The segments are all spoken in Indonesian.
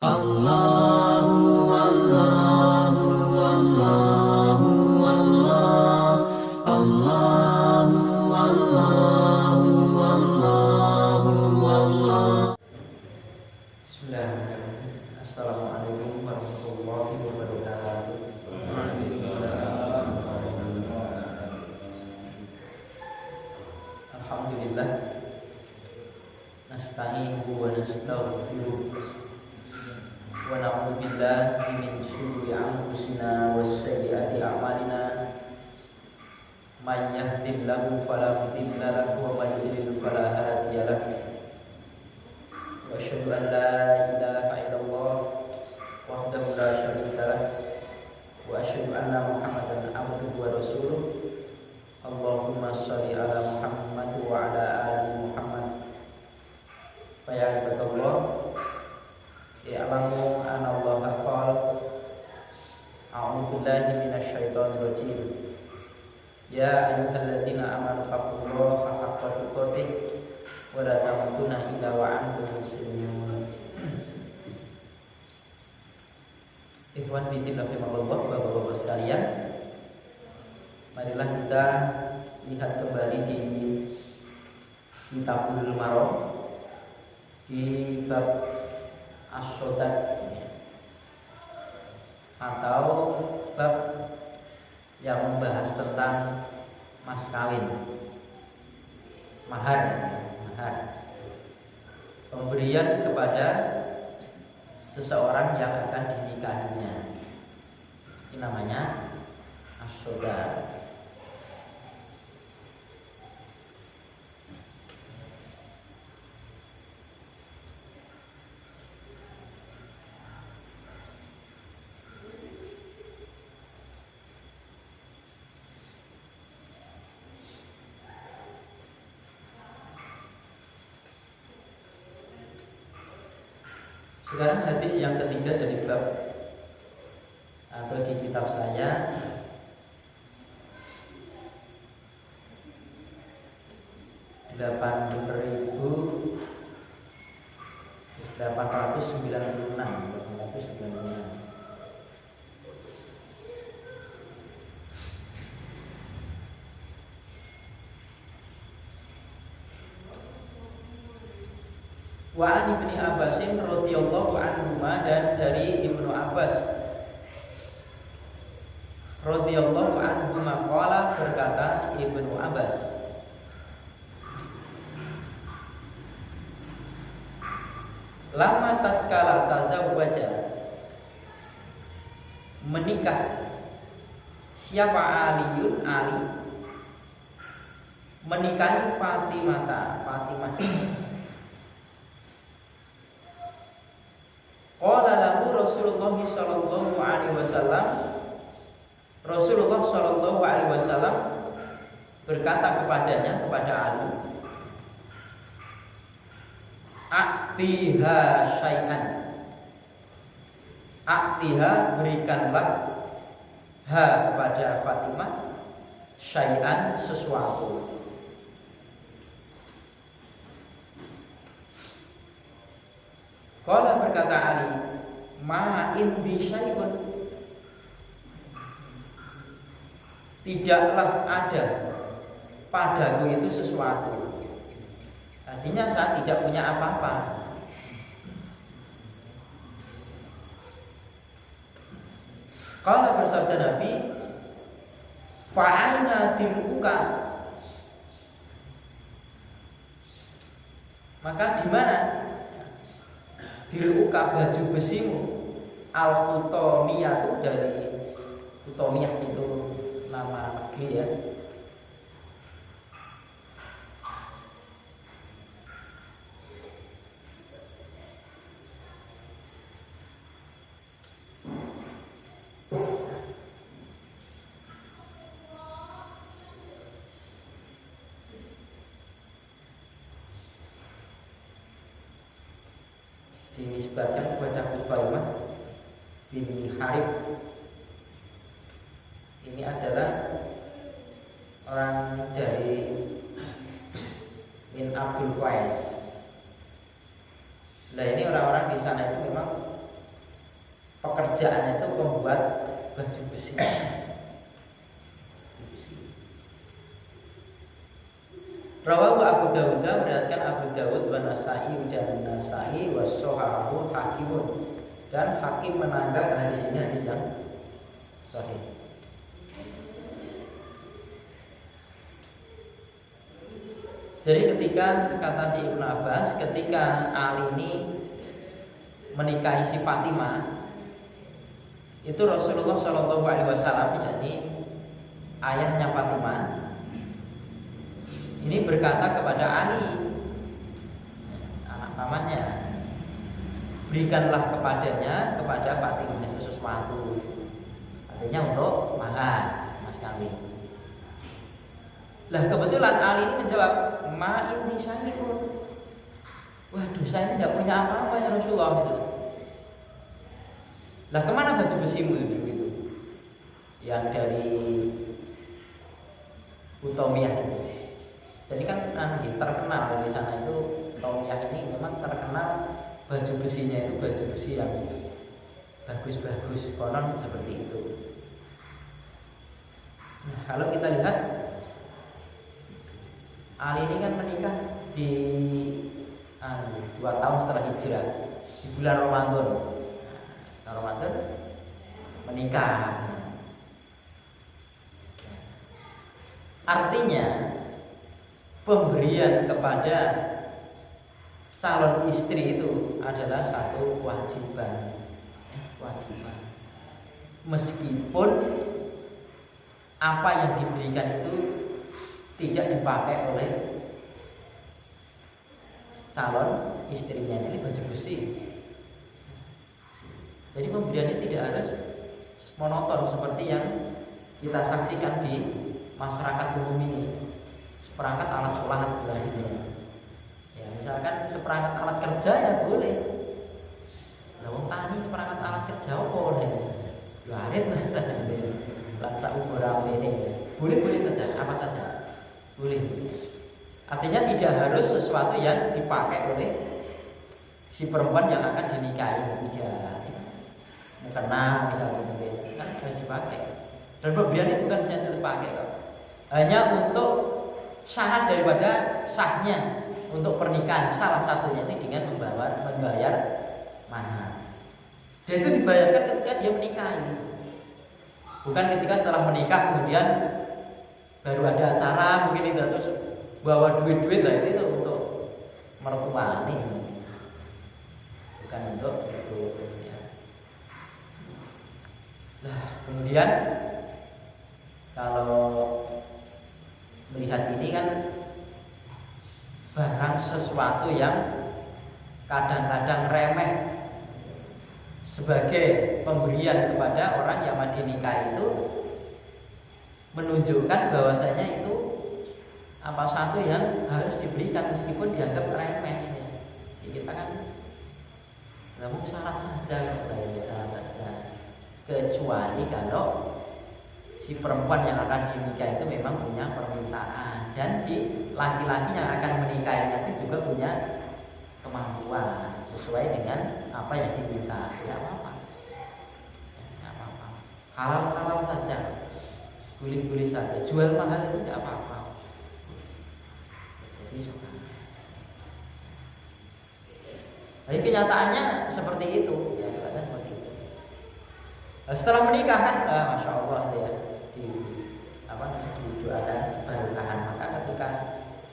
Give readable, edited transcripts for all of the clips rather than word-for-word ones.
Allahu Allahu Allahu Allah Allahu Allahu Allahu Allah. Bismillahirrahmanirrahim. Assalamualaikum warahmatullahi wabarakatuh. Alhamdulillah. Nasta'inuhu wa nastaghfiruh. Wa na'udzu billahi min syururi anfusina wa sayyiati a'malina. May yahdihillahu fala mudilla lahu wa may yudlil fala hadiya lahu. Wa asyhadu an la ilaha illallah wahdahu la syarika lah wa asyhadu anna Muhammadan abduhu wa rasuluh. Allahumma shalli ala Muhammad wa ala ali Muhammad. Fa ya ibadallah, ya'lamu anna Allah qala a'udzu billahi minasy syaithanir rajim. Ya ayyuhalladzina amanu taqullaha haqqa tuqatih wa la tamutunna illa wa antum muslimun. Ikhwan fillah rahimakumullah, Bapak-bapak sekalian, marilah kita lihat kembali di Kitabul Maram di bab as-sodaq atau bab yang membahas tentang mas kawin, mahar, pemberian kepada seseorang yang akan dinikahinya. Ini namanya as-sodaq. Sekarang hadis yang ketiga dari bab atau di kitab saya, delapan ribu 896. Wa an Ibnu Abbasin radhiyallahu anhu, dan dari Ibnu Abbas radhiyallahu anhu qala, berkata Ibnu Abbas, lama tatkala tazawwaja, menikah siapa Aliun, Ali menikahi Fatimah. Qala lahu Rasulullah sallallahu alaihi wasallam, Rasulullah sallallahu alaihi wasallam berkata kepadanya, kepada Ali, aktiha syai'an, aktiha, berikanlah, ha kepada Fatimah, syai'an, sesuatu. Qala, berkata Ali, ma indi syai'un, tidaklah ada padaku itu sesuatu. Artinya saya tidak punya apa-apa. Qala, bersabda Nabi, fa'aina diruka, maka di mana diruka, baju besimu. Al-Hutomiyah itu dari Hutomiyah itu nama negeri ya. Dinisbatkan kepada Ubaimah bin Harith. Ini adalah orang dari min Abdul Qais. Nah, ini orang-orang di sana itu memang pekerjaannya itu membuat baju besi. Rawahu Abu Dawud, meriwayatkan Abu Dawud wa Nasa'i dan Nasa'i wa Shahahu Hakimun, dan Hakim menanggap hadis ini hadis yang sahih. Jadi ketika kata si Ibnu Abbas, ketika Ali ini menikahi si Fatimah, itu Rasulullah Shallallahu Alaihi Wasallam, yakni ayahnya Fatimah, ini berkata kepada Ali, anak pamannya, berikanlah kepadanya, kepada Fatimah itu sesuatu, artinya untuk mahar mas kawin. Lah kebetulan Ali ini menjawab, ma inni syahidun. Waduh, saya ini tidak punya apa-apa ya Rasulullah gitu. Lah kemana baju besimu itu? Yang dari Utomiyah itu. Jadi kan terkenal di sana itu Utomiyah ini memang terkenal baju besinya itu baju besi yang bagus-bagus, konon seperti itu. Nah, kalau kita lihat Ali ini kan menikah di 2 tahun setelah hijrah di bulan Ramadan. Ramadan menikah. Artinya pemberian kepada calon istri itu adalah satu kewajiban. Meskipun apa yang diberikan itu tidak dipakai oleh calon istrinya, ini baju besi. Jadi pemberian ini tidak harus monoton seperti yang kita saksikan di masyarakat umum ini. Seperangkat alat sholat gitu. Ya, misalkan seperangkat alat kerja ya boleh. Lah wong tani seperangkat alat kerja apa boleh? Larit lansa ukuran ini. Boleh kerja apa saja. Boleh. Artinya tidak harus sesuatu yang dipakai oleh si perempuan yang akan dinikahi, tidak. Mukena misalnya gitu, kan harus dipakai. Dan pemberian itu bukan hanya dipakai kok. Hanya untuk syarat daripada sahnya untuk pernikahan, salah satunya itu dengan membayar mahar. Dan itu dibayarkan ketika dia menikahi. Bukan ketika setelah menikah kemudian baru ada acara mungkin itu terus bawa duit-duit lah, itu untuk mertua nih. Bukan untuk itu ya. Nah, kemudian kalau melihat ini kan barang sesuatu yang kadang-kadang remeh sebagai pemberian kepada orang yang mau dinikah itu menunjukkan bahwasanya itu apa satu yang harus diberikan meskipun dianggap remeh ini. Jadi kita kan namun syarat saja, syarat saja. Kecuali kalau si perempuan yang akan dinikah itu memang punya permintaan dan si laki-laki yang akan menikahinya itu juga punya kemampuan sesuai dengan apa yang diminta. Ya apa-apa, halal saja, boleh saja, jual mahal itu tidak apa-apa. Jadi suka. Tapi kenyataannya seperti itu, ya seperti itu. Setelah menikah kan, masya Allah ya, didoakan pernikahan. Maka ketika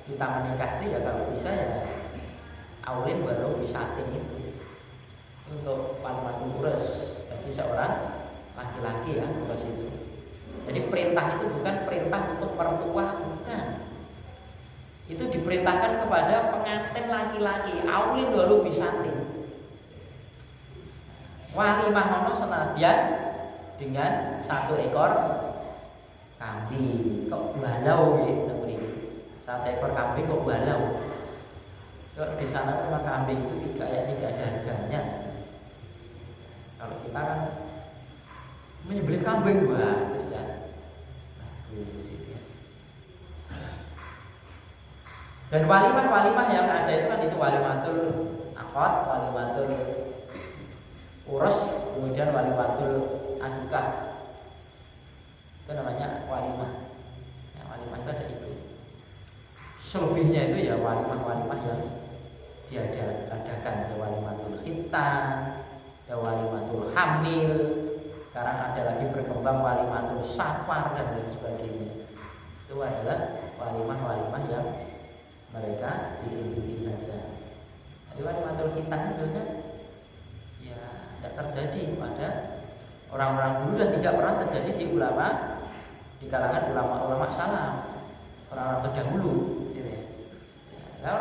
kita menikah itu ya kalau bisa ya aulin baru bisatin itu untuk panduan urus bagi seorang laki-laki ya urus itu. Jadi perintah itu bukan perintah untuk mertua, bukan. Itu diperintahkan kepada pengantin laki-laki, aulin baru bisatin. Walimah nono senadyan dengan 1 ekor kambing. Kok balau ya ini? 1 ekor kambing kok balau? Kalau di sana rumah kambing itu kayak tidak ada harganya. Kalau kita kan menyembelih kambing terus ya. Dan walimah yang ada itu kan itu walimatul akad, walimatul urus, kemudian walimatul akikah itu namanya walimah. Ya, walimah itu ada itu. Selebihnya itu ya walimah-walimah yang diadakan, ya walimatul khitan, ya walimatul hamil. Sekarang ada lagi berkembang walimatul safar dan lain sebagainya. Itu adalah walimah-walimah yang mereka bikin saja. Jadi walimatul khitan itu ya tidak terjadi pada orang-orang dulu dan tidak pernah terjadi di ulama, di kalangan ulama-ulama salaf, orang-orang terdahulu. Gitu ya. Nah,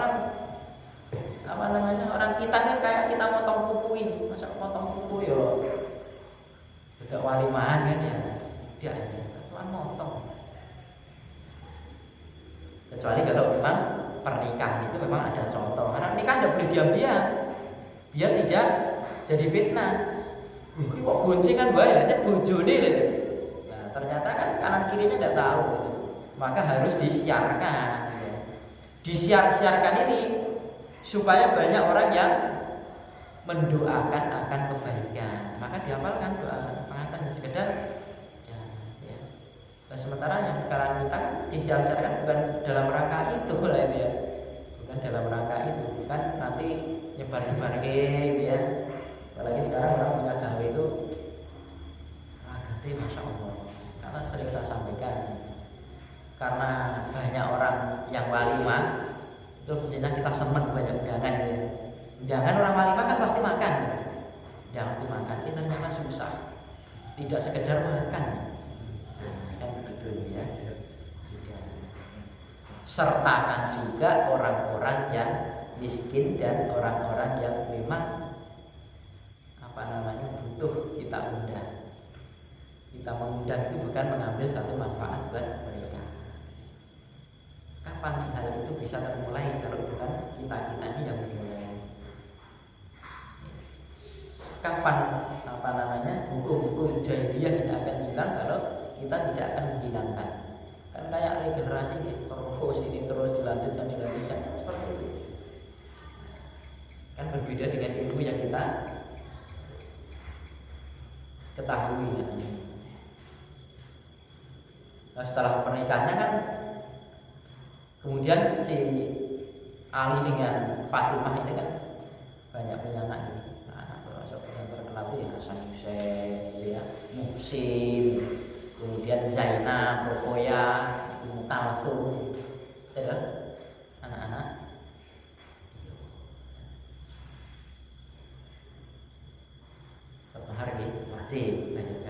orang kita kan kayak kita potong kuku, masa potong kuku ya tidak walimahan kan ya, tidak ya, cuma potong. Kecuali kalau memang pernikahan itu memang ada contoh. Karena nikah tidak boleh diam-diam, biar tidak jadi fitnah. Ini kok goncengan bae lah, cek bojone lho. Nah, ternyata kan kanan kirinya tidak tahu. Maka harus disiarkan. Ya. Disiarkan ini supaya banyak orang yang mendoakan akan kebaikan. Maka dihafalkan doa pengantin sekedar ya. Nah, sementara yang kalangan kita disiarkan bukan dalam rangka itu lah itu ya. Bukan dalam rangka itu, bukan nanti nyebar-nyebar gitu ya. Apalagi sekarang orang punya gawe itu ganti Masya Allah. Karena sering saya sampaikan, karena banyak orang yang walimah itu biasanya kita senang banyak undangan ya. Undangan orang walimah kan pasti makan ya. Jangan dimakan, ini ternyata susah. Tidak sekedar makan. Nah, kan begitu ya. Sertakan juga orang-orang yang miskin dan orang-orang yang memang butuh kita undang. Kita mengundang itu bukan mengambil satu manfaat buat mereka. Kapan hal itu bisa termulai kalau bukan kita ini yang memulai? Kapan hukum jahiliyah ini akan hilang kalau kita tidak akan menghilangkan? Kan kayak regenerasi terus ini terus dilanjutkan seperti itu. Kan berbeda dengan ilmu yang kita ketahui ya. Nah, setelah pernikahannya kan kemudian si Ali dengan Fatimah ini kan banyak punya anak ini. Anak yang terkenal itu ya Hasan Hussein, ya Muhsin, kemudian Zainab, Ruqayyah, Ummu Kalsum, itu anak-anak. Hari wajib banyak.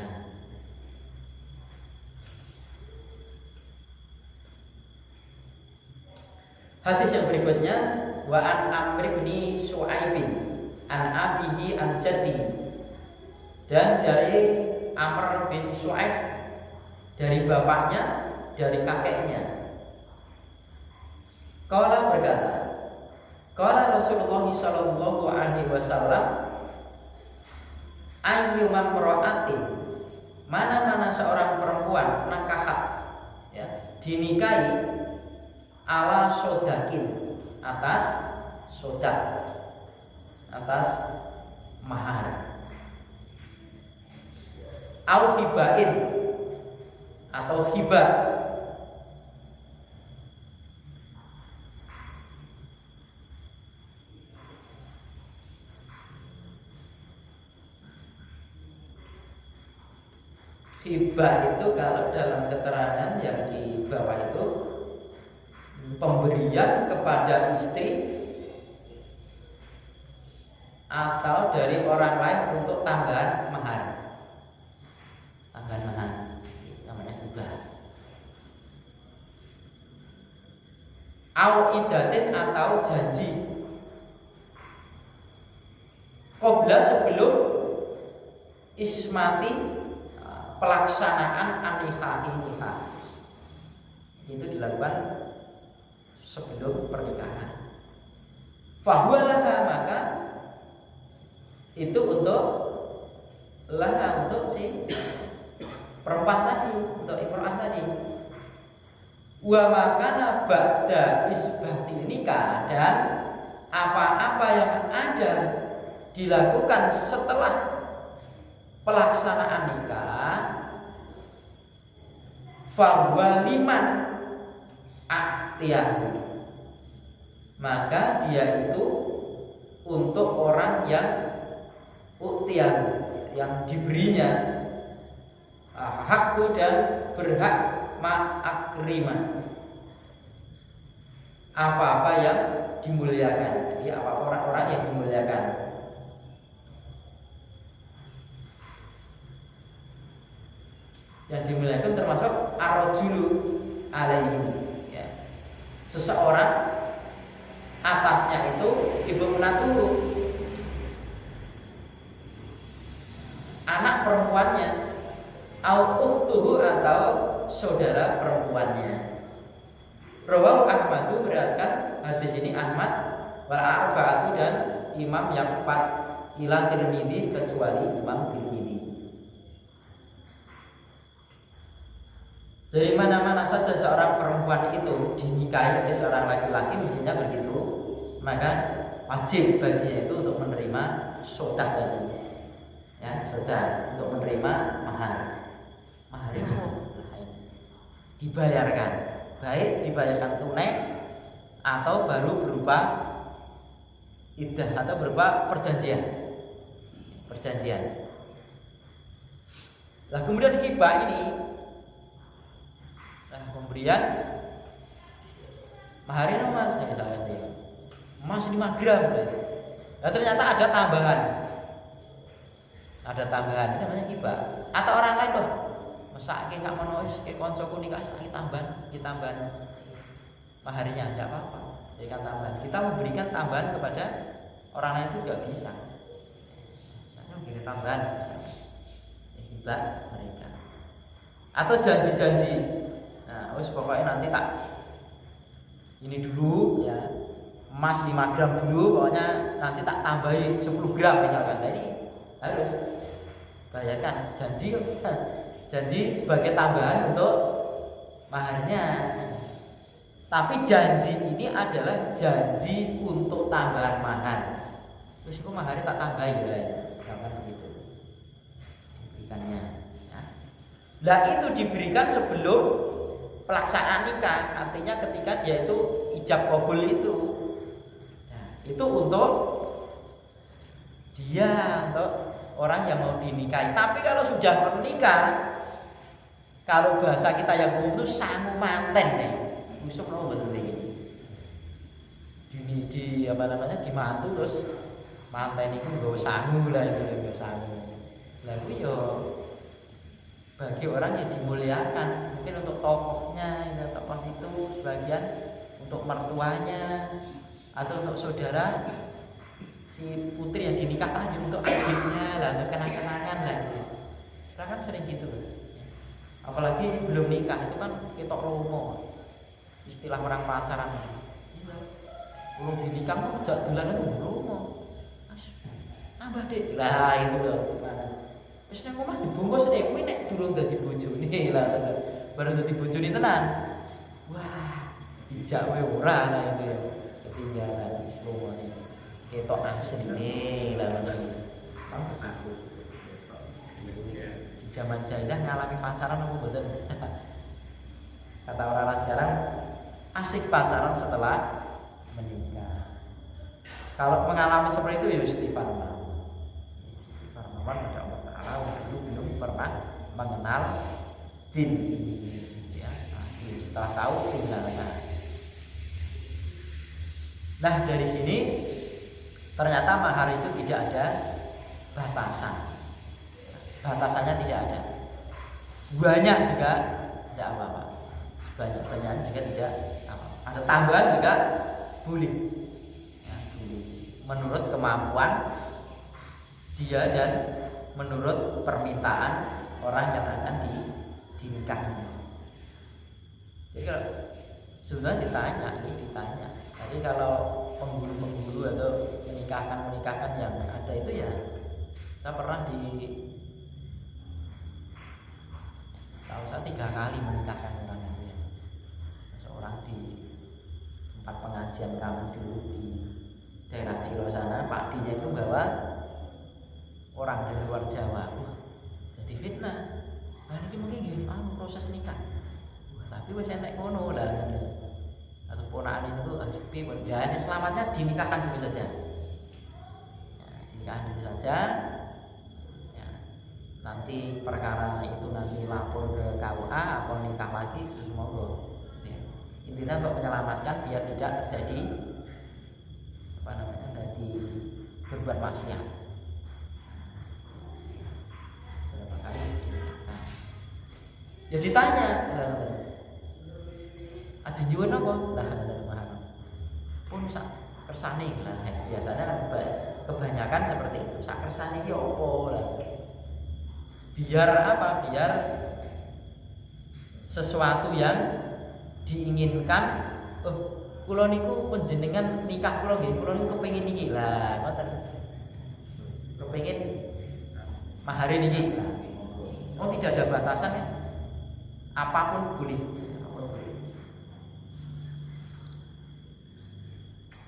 Hadis yang berikutnya wa an Amr bin Shu'aib an abihi an jaddi, dan dari Amr bin Shu'aib dari bapaknya dari kakeknya. Qala berkata, qala Rasulullah sallallahu alaihi wasallam, ayyuma imra'atin, mana-mana seorang perempuan nakahat ya, dinikahi ala sodakin, atas sodak, atas mahar, au hibain, atau hibah, hibah itu kalau dalam keterangan yang di bawah itu pemberian kepada istri atau dari orang lain untuk tambahan mahar. Tambahan mahar namanya hibah. Au idatin atau janji. Qabla sebelum ismati pelaksanaan nikah itu dilakukan sebelum pernikahan. Fahualaha, maka itu untuk laha, untuk si perempuan tadi, untuk imro'ah tadi. Wa makana ba'da isbatil nikah, dan apa-apa yang ada dilakukan setelah pelaksanaan nikah fahuwa liman a'tiyahu, maka dia itu untuk orang yang u'tiyahu, yang diberinya hakku dan berhak ma'akrima, apa-apa yang dimuliakan. Jadi apa orang-orang yang dimuliakan. Yang dimuliakan termasuk ar-rajulu alaihim, ya. Seseorang atasnya itu ibu menantu, anak perempuannya, au ukhtuhu atau saudara perempuannya. Rawahu Ahmadu, beriwayatkan hadis ini Ahmad wal arba'atu dan imam yang 4 ila Tirmidzi kecuali Imam Tirmidzi. Dari mana-mana saja seorang perempuan itu dinikahi oleh seorang laki-laki mestinya begitu, maka wajib baginya itu untuk menerima sodah tadi, ya, sodah, untuk menerima mahar. Mahar itu dibayarkan, baik dibayarkan tunai atau baru berupa iddah atau berupa perjanjian. Nah kemudian hibah ini, pemberian maharnya mas, misalnya dia emas 5 gram, nah ternyata ada tambahan, ini namanya hibah. Atau orang lain loh, mesake sak menawa wis ke kancaku nikah sak tambahan maharnya, enggak apa-apa. Berikan tambahan. Kita memberikan tambahan kepada orang lain juga bisa. Misalnya memberikan tambahan, misalnya hibah mereka. Atau janji-janji. Nah, wis pokoknya nanti tak ini dulu ya, emas 5 gram dulu, pokoknya nanti tak tambahi 10 gram misalkan. Nah, ini harus bayarkan, janji sebagai tambahan untuk maharnya. Tapi janji ini adalah janji untuk tambahan mahar. Terus itu maharnya tak tambahin ya, jangan begitu diberikannya. Ya. Nah itu diberikan sebelum pelaksanaan nikah, artinya ketika dia itu ijab qabul itu, nah, itu untuk dia, untuk orang yang mau dinikahi. Tapi kalau sudah menikah, kalau bahasa kita yang umum itu sangu manten nih, musuh lo betul ini di apa namanya dimantu terus manten itu gak sangu lah, itu gak sangu. Lalu yo bagi orang yang dimuliakan, mungkin untuk tokohnya, tokoh itu sebagian untuk mertuanya atau untuk saudara si putri yang dinikahkan juga untuk adiknya lah, untuk kenang-kenangan lah. Kita kan sering gitu. Apalagi belum nikah itu kan ketok romo, istilah orang pacaran. Belum dinikah mau ngejak dolanan romo, nambah deh lah itu loh. Wis nek omah dibungkus nek kuwi nek durung dadi bojone lah, baru dadi bojone tenan. Wah, dijak wae ora lah itu ya. Ketinggalan romone. Ketok asline lah ngono. Aku di zaman jahiliyah ngalami pacaran apa mboten? Kata orang-orang sekarang asik pacaran setelah menikah. Kalau mengalami seperti itu ya istighfar. Istighfar pada Allah Ta'ala, dulu belum pernah mengenal din, ya. Setelah tahu tinggalnya. Nah dari sini ternyata mahar itu tidak ada batasan. Batasannya tidak ada. Banyak juga tidak apa-apa. Sebanyak-banyak juga tidak apa-apa. Ada tambahan juga boleh. Ya, boleh. Menurut kemampuan dia dan menurut permintaan orang yang akan dinikahi. Jadi kalau sudah ditanya. Jadi kalau penghulu atau menikahkan yang ada itu ya, saya pernah tahu saya 3 kali menikahkan orang itu ya. Seorang di tempat pengajian kami dulu di daerah Ciro sana, Pak D-nya itu bawa orang dari luar Jawa. difitnah. Nah ini mungkin nggih proses nikah. Tapi wis entek ngono lah. Atau ponakan itu piye ya ini selamatnya dinikahkan dulu saja. Ya, dinikahkan dulu saja. Ya, nanti perkara itu nanti lapor ke KUA atau nikah lagi itu semua ya. Intinya untuk menyelamatkan biar tidak terjadi jadi berbuat maksiat. Berapa kali dinikahkan? Ya ditanya, aja nyuwun apa? Lah mahar. Pun sak kersane lah. Biasanya kan kebanyakan seperti itu. Sak kersane iki opo lah. Biar apa? Biar sesuatu yang diinginkan. Kula niku panjenengan nikah kula nggih, kula niku kepengin niki. Lah, ngoten. Kepengin mahar niki. Oh, tidak ada batasan ya. Apapun boleh.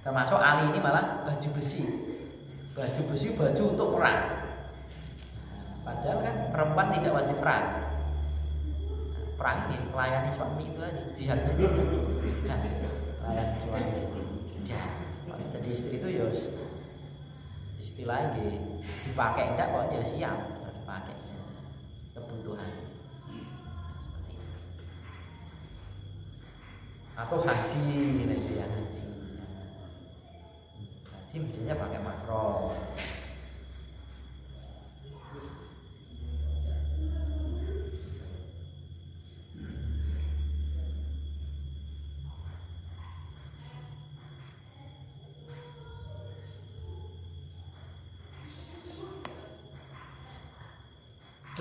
Termasuk Ali ini malah baju besi. Baju besi baju untuk perang. Padahal kan perempuan tidak wajib perang. Perang ini melayani suami itu aja, jihad aja. Nah, melayani suami itu. Ya. Jadi istri itu ya istilahnya dipakai enggak kok ya siap dipakai kebutuhan. Seperti itu. Atau haji gitu ya, haji. Haji biasanya pakai mahram.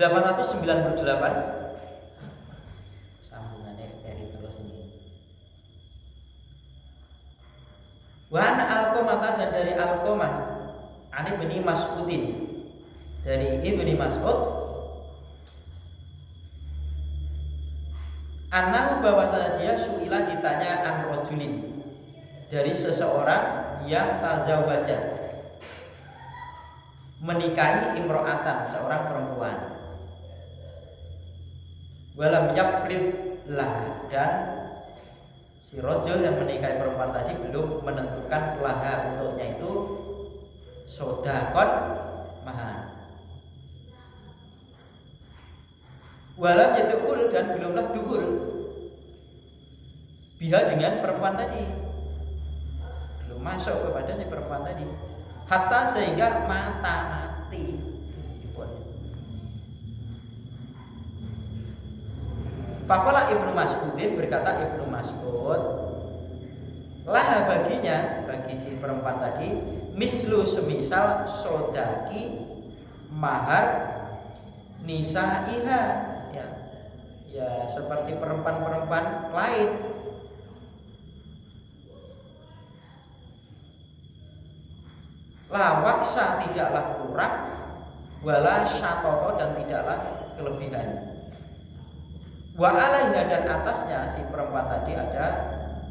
(898) sambungannya dari terus ini. Wa an Alqamah dan dari Alqamah Ani bin Mas'udin dari Ibnu Mas'ud annahu bahwa dia suila ditanya an rajulin dari seseorang yang tazawwaja menikahi imro'atan seorang perempuan walam yafrid lah dan si rojul yang menikahi perempuan tadi belum menentukan laha untuknya itu sodakon mahar walam yadkhul dan belumlah dukhul biha dengan perempuan tadi belum masuk kepada si perempuan tadi hatta sehingga mati. Faqala Ibnu Mas'udin berkata Ibnu Mas'ud lah baginya bagi si perempuan tadi mislu semisal sodaki mahar nisaiha ya seperti perempuan-perempuan lain. La waksa tidaklah kurang wala syatoto dan tidaklah kelebihan. Wa alaiha dan atasnya si perempuan tadi ada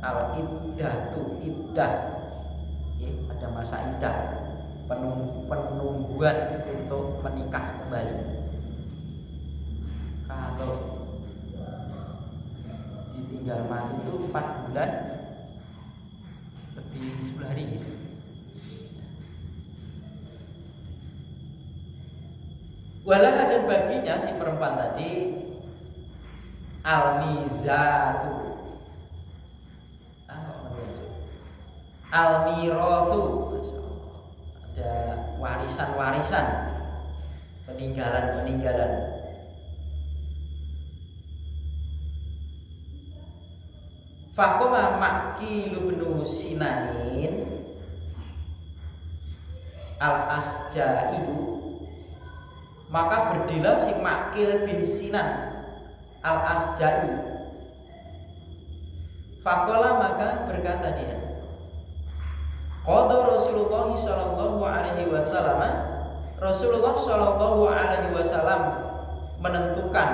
al iddatu iddah. Ada masa iddah penungguan untuk menikah kembali. Kalau ditinggal mati itu 4 bulan lebih 10 hari gitu. Walah dan baginya si perempuan tadi al-mizatu al-mirathu ada warisan-warisan peninggalan-peninggalan. Faqama Makil bin Sinanin al-Asja'i maka berdirilah si Makil bin Sinan al-Asja'i. Faqala maka berkata dia, qada Rasulullah sallallahu alaihi wasallam, Rasulullah sallallahu alaihi wasallam menentukan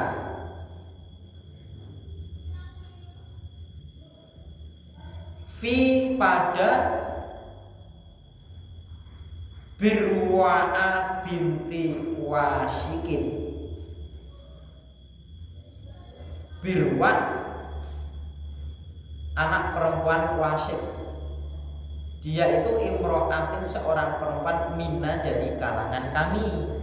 fi pada Birwa'a binti Washikin Birwa anak perempuan wasik. Dia itu imro'atin, seorang perempuan, mina, dari kalangan kami.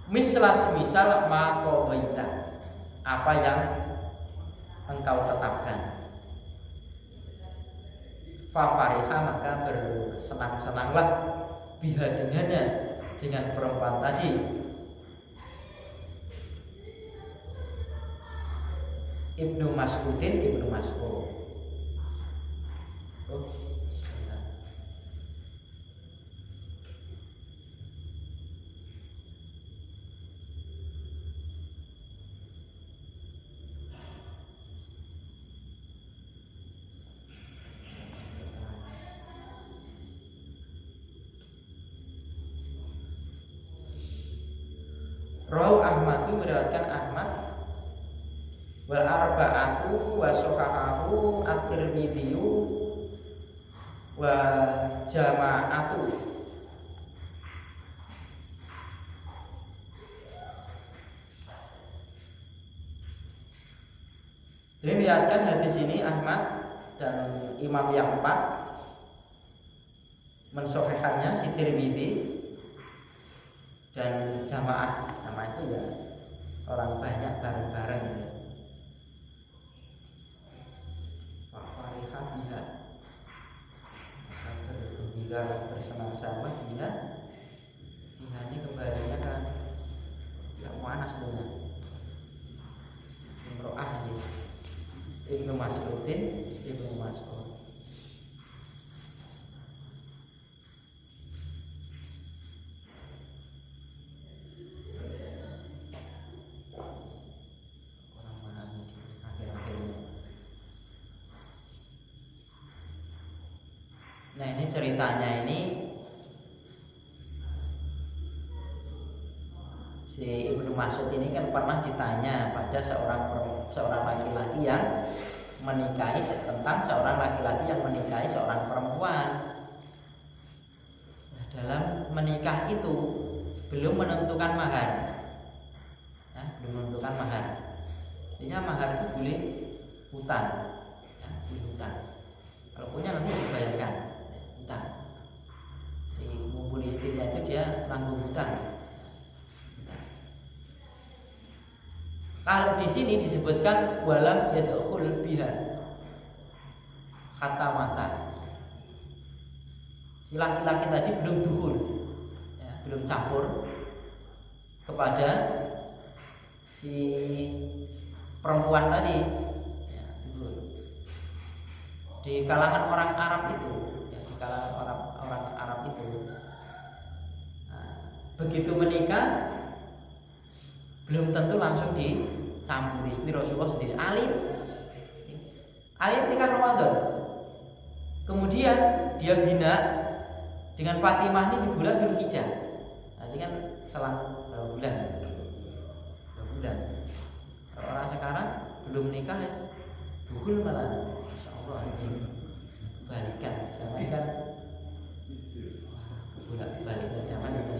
Mislas misal maqabaita, apa yang engkau tetapkan. Fafariha, maka bersenang-senanglah biha dengannya, dengan perempuan tadi. Ibnu Mas'ud. Oh, sebentar. Rawu Ahmadu, meriwayatkan Ahmad, wal arba'atu wa sahahahu at-Tirmidzi wa jama'atu. Diriwayatkan hadis ini Ahmad dan imam yang empat, mensahihkannya si Tirmidzi dan jamaah. Jamaah itu ya orang banyak bareng-bareng. Pak Farihah biha, bergembira, bersenang-senang biha. Biha ini kembalinya kan ya panas dengan imro'ah gitu. Ibnu Mas'ud. Nah, ini ceritanya ini si Ibnu Mas'ud ini kan pernah ditanya pada seorang laki-laki yang menikahi, tentang seorang laki-laki yang menikahi seorang perempuan. Nah, dalam menikah itu belum menentukan mahar. Belum menentukan mahar. Artinya mahar itu boleh hutang, boleh hutang. Kalau punya nanti dibayarkan hutang. Si ngumpul istrinya itu dia nanggung hutang. Kalau di sini disebutkan walam yadkhul biha hatta mata. Si laki-laki tadi belum dukhul, belum campur kepada si perempuan tadi. Di kalangan orang Arab itu, di kalangan orang Arab itu, begitu menikah belum tentu langsung dicampuri. Seperti Rasulullah sendiri. Ali nikah Ramadan, kemudian dia bina dengan Fatimah ini di bulan Dzulhijjah. Nanti kan selang berapa bulan? Kalau orang sekarang belum nikah ya dukhul malah, Masya Allah, ini balikan zaman kan, balikan zaman itu.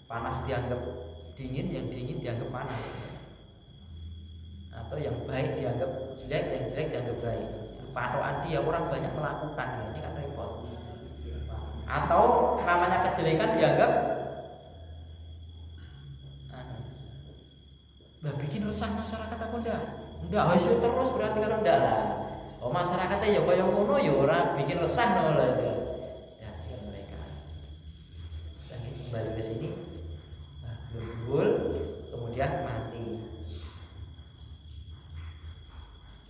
Panas dianggap dingin, yang dingin dianggap panas, atau yang baik dianggap jelek, yang jelek dianggap baik. Patokan dia orang banyak melakukan, ini kan repot. Atau namanya kejelekan dianggap bikin resah masyarakat apa enggak? Enggak, harus terus berarti kan enggak lah. Oh, masyarakatnya ya kaya ngono ya ora bikin resah no lah. Ya, mereka. Dan kembali ke sini. Betul, kemudian mati.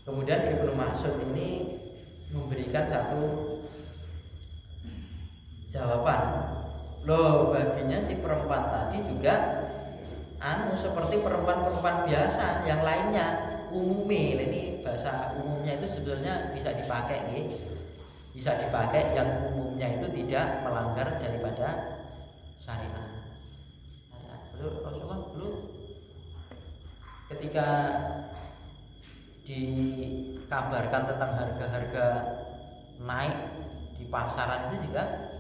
Kemudian Ibnu Mas'ud ini memberikan satu jawaban. Loh, baginya si perempuan tadi juga seperti perempuan-perempuan biasa yang lainnya, umumnya. Ini bahasa umumnya itu sebenarnya bisa dipakai, bisa dipakai yang umumnya itu tidak melanggar daripada syariat. Rasulullah dulu ketika dikabarkan tentang harga-harga naik di pasaran itu juga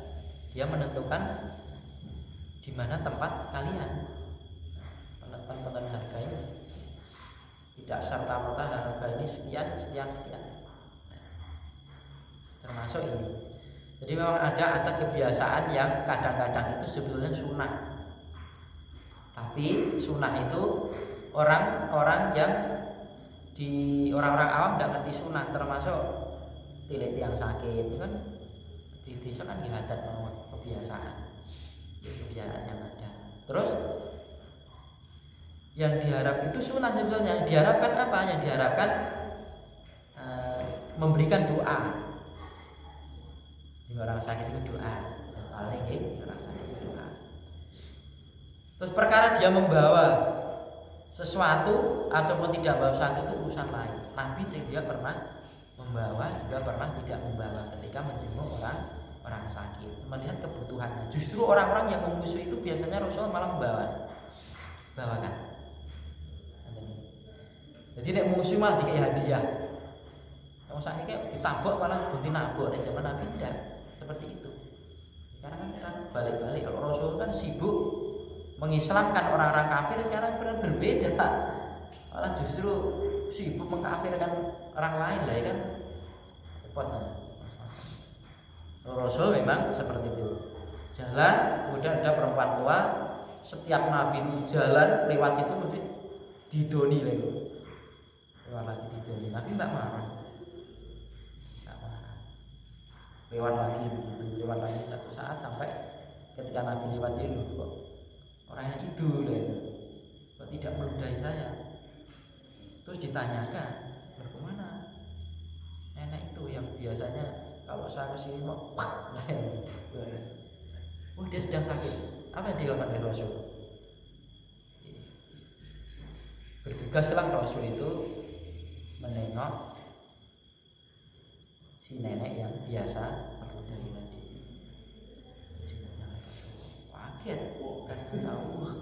dia menentukan di mana tempat kalian. potongan harga ini. Tidak serta-merta harga ini sekian. Termasuk ini. Jadi memang ada kebiasaan yang kadang-kadang itu sebetulnya sunnah. Tapi sunnah itu orang-orang yang orang-orang awam tidak ngerti sunnah, termasuk tilik yang sakit itu kan di desa kan nggak ada kebiasaan yang ada. Terus yang diharap itu sunnah sebetulnya. Yang diharapkan apa? Yang diharapkan memberikan doa. Jika orang sakit itu doa, paling orang sakit itu doa. Terus perkara dia membawa sesuatu ataupun tidak bawa sesuatu itu urusan lain. Nabi juga pernah membawa, juga pernah tidak membawa ketika menjenguk orang sakit, melihat kebutuhannya. Justru orang-orang yang memusuhi itu biasanya Rasul malah bawakan. Jadi nek musuh malah dikai hadiah. Kalau saat ini ditabok malah bunti nabok. Nek zaman Nabi tidak seperti itu. Karena kan balik-balik. Kalau Rasul kan sibuk mengislamkan orang-orang kafir, sekarang berbeda. Malah justru sibuk mengkafirkan orang lain lah, ya kan. Repot. Rasul memang seperti itu. Jalan, kemudian ada perempuan tua. Setiap Nabi itu jalan lewat situ mesti didoni lagi. Lewat lagi didoni. Nabi tidak marah. Lewat lagi begitu, lewat lagi satu saat sampai ketika Nabi lewat itu kok orangnya itu kok tidak meludahi saya. Terus ditanyakan, kemana nenek itu yang biasanya kalau saya kesini mau dia sedang sakit. Apa yang dilakukan oleh Rasul? Bergegaslah Rasul itu menengok si nenek yang biasa meludahi tadi. Kaget, kan tahu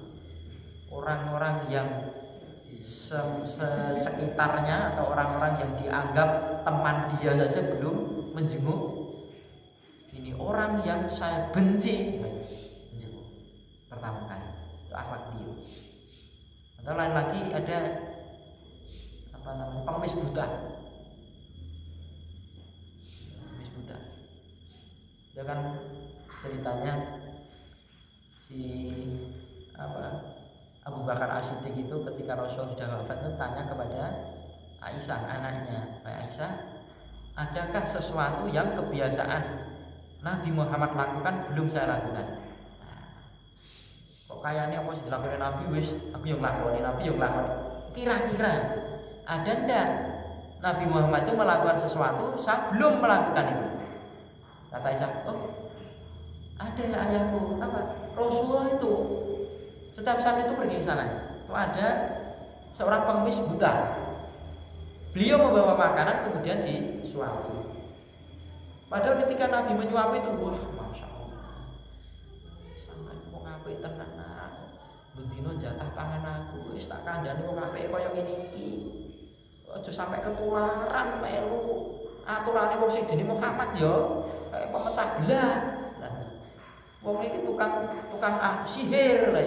orang-orang yang sekitarnya atau orang-orang yang dianggap teman dia saja belum menjenguk. Ini orang yang saya benci menjenguk pertama kali. Itu akhlak dia. Atau lain lagi ada pengemis buta. Ya kan ceritanya si Abu Bakar As-Siddiq itu ketika Rasul sudah wafat itu tanya kepada Aisyah anaknya, Aisyah, adakah sesuatu yang kebiasaan Nabi Muhammad lakukan belum saya lakukan? Kok kayaknya apa sih dilakukan Nabi wis aku yang lakoni, Nabi yang lakoni. Kira-kira ada ndak Nabi Muhammad itu melakukan sesuatu saya belum melakukan itu? Kata Aisyah, oh ada ya ayahku, apa? Rasulullah itu setiap saat itu pergi ke sana. Itu ada seorang pengemis buta. Beliau membawa makanan kemudian disuapi. Padahal ketika Nabi menyuapi itu, wah masya Allah, sampai mau ngapain tenan, bentino jatah pangan aku, wis tak kandhani mau ngapain koyo ngene iki. Aja sampai ketularan melu. Aturane wong sing jenenge Muhammad ya kayak pemecah belah. Nah, wong iki tukang sihir lah.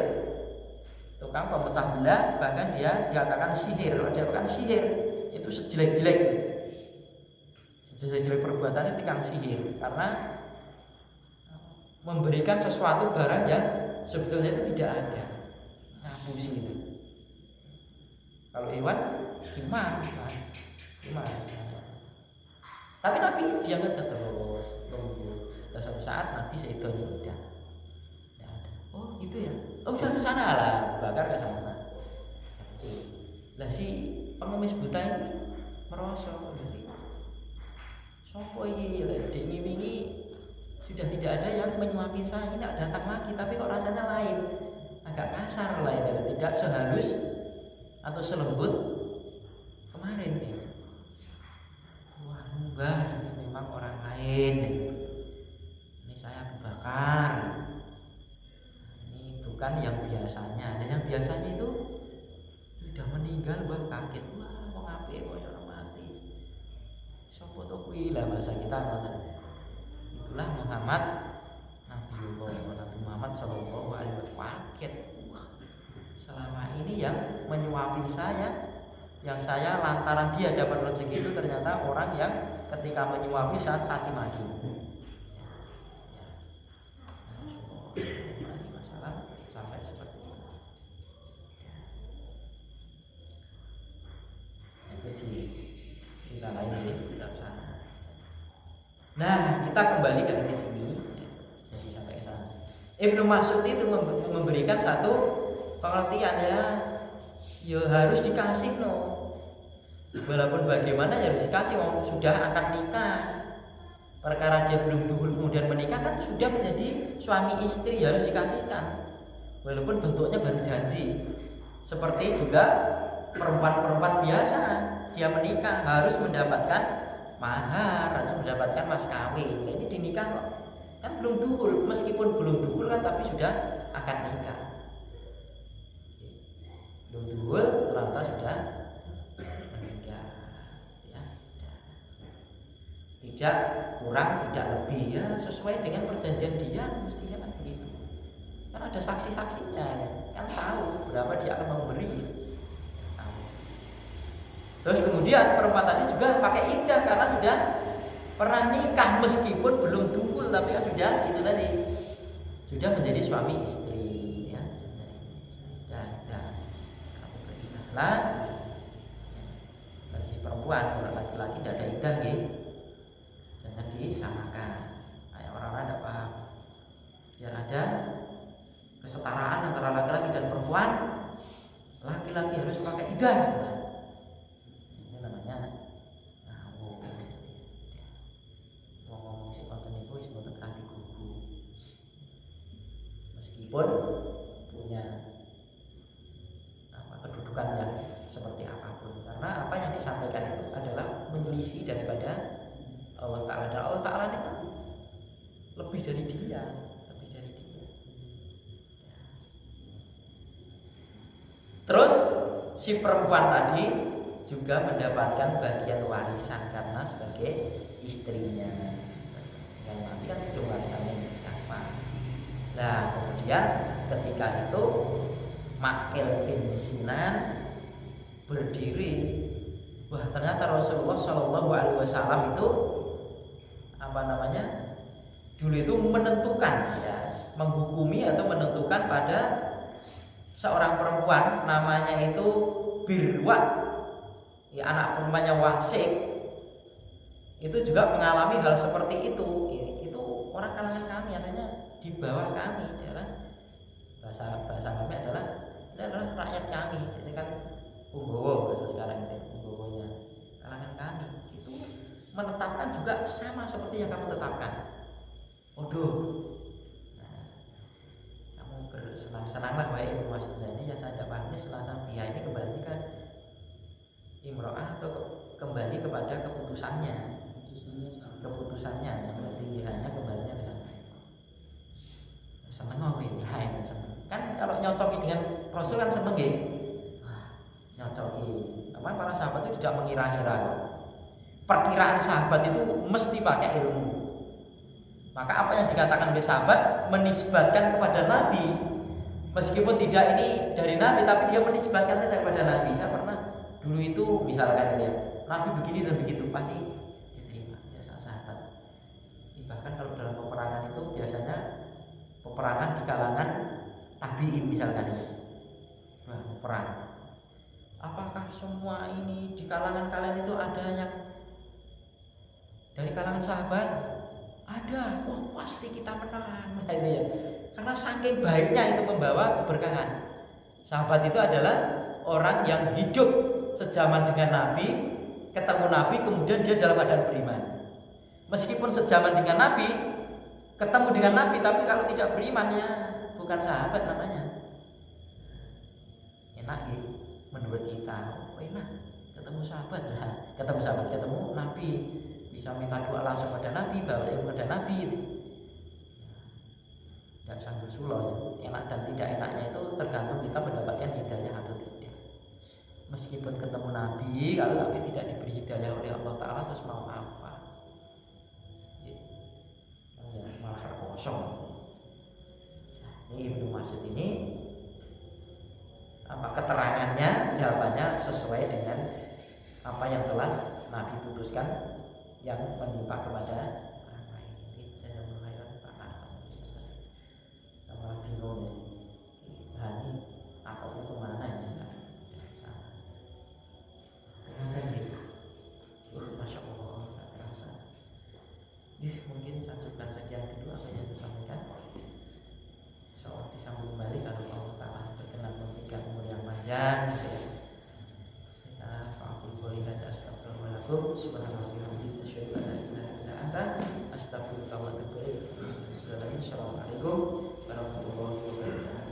Tukang pemecah belah, bahkan dia dikatakan sihir. Dia bukan sihir, itu sejelek-jelek perbuatannya tukang sihir karena memberikan sesuatu barang yang sebetulnya itu tidak ada. Ngapusi itu. Kalau hewan gimana? Tapi Nabi diam saja terus tunggu. Dan suatu saat Nabi seidonnya udah tidak ada. Oh itu ya. Oh udah ke sana lah. Bakar ke sana. Lah si pengemis buta ini merosot. Sopo ini ini sudah tidak ada yang menyuapi saya. Ini datang lagi. Tapi kok rasanya lain. Agak kasar lah ini. Tidak sehalus atau selembut kemarin nih. Enggak, ini memang orang lain. Ini saya Abu Bakar. Ini bukan yang biasanya. Dan yang biasanya itu sudah meninggal, baru kaget. Wah, mau ngapain kok orang mati. Sopo to kuwi lah bahasa kita ngoten. Itulah Muhammad Nabi Muhammad sallallahu alaihi wasallam kaget. Wah, selama ini yang menyuapi saya, yang saya lantaran dia dapat rezeki itu ternyata orang yang ketika menyuapi saya caci maki. Ini masalah sampai seperti ini. Itu cerita lain di dalam sana. Nah, kita kembali ke hadis ini. Jadi sampai ke sana. Ibnu Mas'ud itu memberikan satu pengertian ya harus dikasih no. Walaupun bagaimana ya harus dikasih, sudah akan nikah. Perkara dia belum duhul kemudian menikah kan sudah menjadi suami istri, harus dikasihkan. Walaupun bentuknya baru janji. Seperti juga perempuan-perempuan biasa, dia menikah harus mendapatkan mahar, harus mendapatkan mas kawin. Ini dinikah kok. Kan belum duhul, meskipun belum duhul kan tapi sudah akan nikah. Belum duhul ternyata sudah menikah. Ya, tidak kurang, tidak lebih, ya sesuai dengan perjanjian dia, mestinya kan begitu. Kan ada saksi-saksinya, kan tahu berapa dia akan memberi. Terus kemudian perempuan tadi juga pakai iddah karena sudah pernah nikah meskipun belum duhul, tapi kan sudah itu tadi sudah menjadi suami istri, ya. Dan kamu beridahlah. Bagi si perempuan, kalau laki-laki tidak ada iddah, jangan disamakan. Kayak orang-orang tidak paham. Biar ada kesetaraan antara laki-laki dan perempuan. Laki-laki harus pakai iddah. Ini namanya ngomong si konten itu disebut kaki gugu. Meskipun punya kedudukan yang seperti apapun, karena apa yang disampaikan itu adalah menyelisih daripada Allah Ta'ala, dan Allah Ta'ala ini kan lebih dari dia. Terus si perempuan tadi juga mendapatkan bagian warisan karena sebagai istrinya. Yang nanti kan itu warisannya apa? Nah kemudian ketika itu Makil bin Sinan berdiri, wah ternyata Rasulullah Shallallahu Alaihi Wasallam itu dulu itu menentukan, ya, menghukumi atau menentukan pada seorang perempuan namanya itu Birwa, ya, anak perempuannya Wasik, itu juga mengalami hal seperti itu. Itu orang kalangan kami, adanya di bawah kami, adalah bahasa kami adalah ini adalah rakyat kami. Ini kan Punggowo bahasa sekarang itu, Punggowonya kalangan kami. Itu menetapkan juga sama seperti yang kamu tetapkan. Waduh, kamu bersenang-senanglah baik maksudnya ini yang saya paham ini selama pihak ini kembali ke imro'ah atau kembali kepada keputusannya, berarti pilihannya kembalinya ke sana. Seneng kok ini, seneng. Kan kalau nyocoki dengan Rasul kan seneng ya. Nyocoki. Apa para sahabat itu tidak mengira-ngira. Perkiraan sahabat itu mesti pakai ilmu. Maka apa yang dikatakan oleh sahabat menisbatkan kepada Nabi, meskipun tidak ini dari Nabi, tapi dia menisbatkan saja kepada Nabi. Saya pernah dulu itu misalkan dia Nabi begini dan begitu, pasti diterima biasa sahabat. Bahkan kalau dalam peperangan itu biasanya peperangan di kalangan tabiin misalkan ini, wah perang. Apakah semua ini di kalangan kalian itu ada yang dari kalangan sahabat? Ada, oh pasti kita menang, nah, itu ya. Karena saking baiknya itu membawa keberkahan. Sahabat itu adalah orang yang hidup sejaman dengan Nabi, ketemu Nabi, kemudian dia dalam keadaan beriman. Meskipun sejaman dengan Nabi, ketemu dengan Nabi, tapi kalau tidak beriman ya bukan sahabat namanya. Enak ya, menurut kita, oh enak, ketemu sahabat lah, ketemu Nabi. Bisa minta doa langsung pada Nabi, bawa ilmu pada Nabi. Dan sambil sulo, ya. Enak dan tidak enaknya itu tergantung kita mendapatkan hidayah atau tidak. Meskipun ketemu Nabi, kalau Nabi tidak diberi hidayah oleh Allah Ta'ala, terus mau apa? Ya, malah kosong. Nah, ini Ibnu Mas'ud ini keterangannya, jawabannya sesuai dengan apa yang telah Nabi putuskan yang menimpa kepada orang lain. Jangan menghayal sama bingung ini atau kemana ini sana. Masya Allah, tak terasa. Mungkin saya cukupkan sekian dulu apa yang disampaikan. Soal disambung kembali kalau Allah Ta'ala berkenan memberikan umur yang panjang. Astagfirullahaladzim, subhanallah, asyhadu an la ilaha illa anta, astaghfiruka wa atubu ilaik. Assalamualaikum warahmatullahi wabarakatuh.